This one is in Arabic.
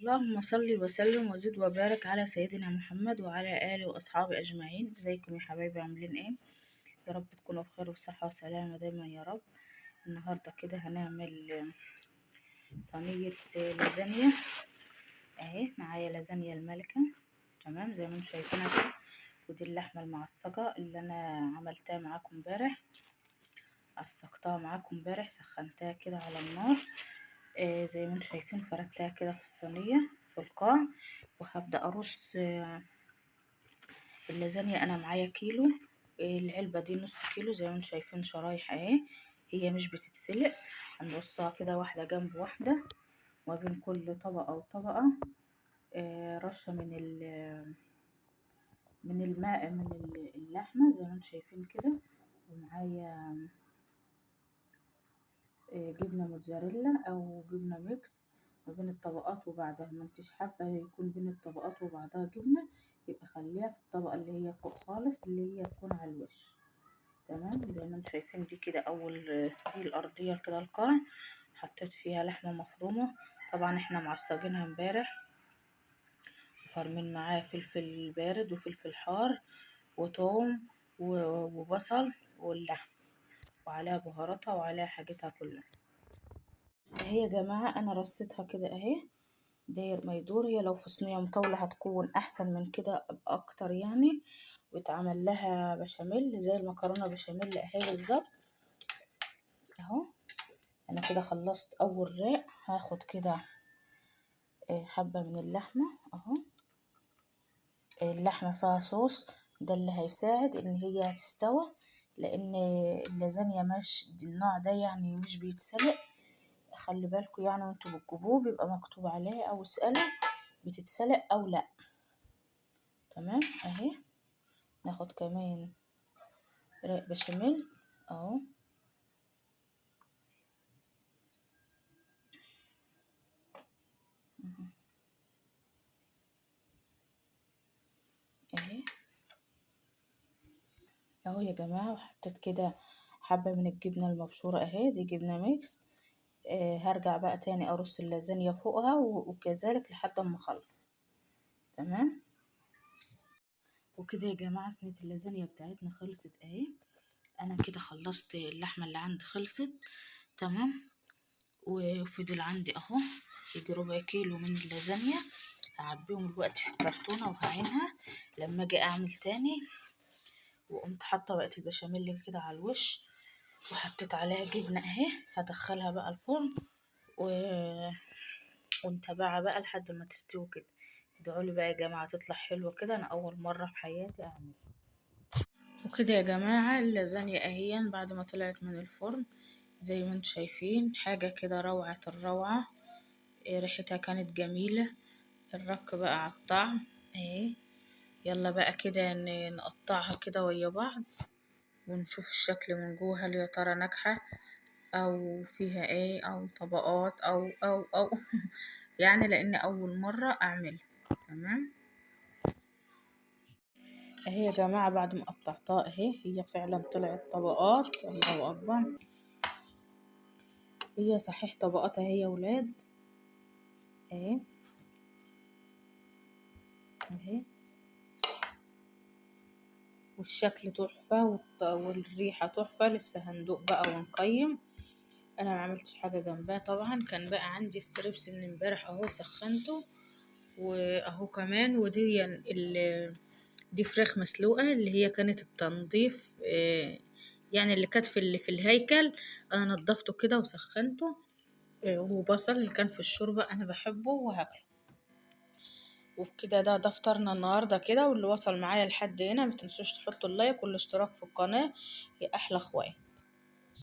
اللهم صل وسلم وزد وبارك على سيدنا محمد وعلى آله وأصحابه أجمعين. ازيكم يا حبايبي، عاملين ايه؟ يا رب تكونوا بخير وصحة وسلامة دايما يا رب. النهاردة كده هنعمل صينية لازانيا اهي. معايا لازانيا الملكة، تمام زي ما انتم شايفينها كده. ودي اللحمة المعصجة اللي انا عملتها معاكم امبارح، عصقتها معاكم امبارح، سخنتها كده على النار. زي ما انتم شايفين فردتها كده في الصينية في القاع، وهبدأ أرص اللازانيا. أنا معايا كيلو، العلبة دي نص كيلو زي ما انتم شايفين شرايح اهي. هي مش بتتسلق، هنرصها كده واحدة جنب واحدة، وما بين كل طبقة وطبقة رشة من الماء من اللحمة زي ما انتم شايفين كده. ومعايا جبنة موتزاريلا أو جبنة ميكس ما بين الطبقات وبعدها. ما انتش حابة يكون بين الطبقات وبعدها جبنة، يبقى خليها في الطبقة اللي هي فوق خالص اللي هي تكون على الوش، تمام زي ما انتم شايفين. دي كده دي الأرضية كده القاع، حطيت فيها لحمة مفرومة. طبعا احنا معصجينها امبارح، وفرمين معاها فلفل بارد وفلفل حار وتوم وبصل واللحم، وعليها بهاراتها وعليها حاجتها كلها اهي. يا جماعة انا رصيتها كده اهي داير ما يدور. هي لو في صينية مطولة هتكون احسن من كده اكتر يعني، ويتعمل لها بشاميل زي المكرونة بشاميل اهي بالظبط اهو. انا كده خلصت اول رق، هاخد كده حبة من اللحمة اهو. اللحمة فيها صوص، ده اللي هيساعد ان هي تستوى، لان اللازانيا مش النوع ده يعني مش بيتسلق. خلي بالكم يعني وانتوا بتجيبوه بيبقى مكتوب عليه او اسألوا بتتسلق او لا، تمام اهي. ناخد كمان رق بشاميل اهو اهي اهو يا جماعة. وحطيت كده حبة من الجبنة المبشورة اهي، دي جبنة ميكس. هرجع بقى تاني ارص اللازانيا فوقها وكذلك لحد ما اخلص، تمام. وكده يا جماعة صينية اللازانيا بتاعتنا خلصت اهي. انا كده خلصت اللحمة اللي عندي خلصت، تمام. وفضل عندي اهو يجي ربع كيلو من اللازانيا، هعبيهم الوقت في الكرتونة وهعينها لما اجي اعمل تاني. وقمت حاطة بقى البشاميل كده على الوش، وحطيت عليها جبنة اهي. هدخلها بقى الفرن ونتابعها بقى لحد ما تستوي كده. ادعولي بقى يا جماعة تطلع حلوة كده، انا اول مرة في حياتي اعملها. وكده يا جماعة اللازانيا اهي بعد ما طلعت من الفرن زي ما انتم شايفين، حاجة كده روعة الروعة. ريحتها كانت جميلة. الرك بقى على الطعم اهي. يلا بقى كده نقطعها كده ويا بعض ونشوف الشكل من جوه، هل يا ترى ناجحة او فيها ايه او طبقات او يعني لان اول مرة اعمل، تمام اهي يا جماعة. بعد ما قطعتها اهي هي فعلا طلعت طبقات، الله اكبر. هي صحيح طبقات اهي يا ولاد اهي اهي. والشكل تحفة والريحة تحفة. لسه هندوق بقى ونقيم. انا ما عملتش حاجة جنبها طبعا، كان بقى عندي ستريبس من امبارح اهو سخنته واهو كمان. ودي دي فراخ مسلوقة اللي هي كانت التنظيف يعني اللي كانت في الهيكل. انا نضفته كده وسخنته. وبصل اللي كان في الشوربة انا بحبه وهاكله. وبكده ده فطارنا النهارده كده. واللي وصل معايا لحد هنا متنسوش تحطوا اللايك والاشتراك في القناة يا احلى اخوات.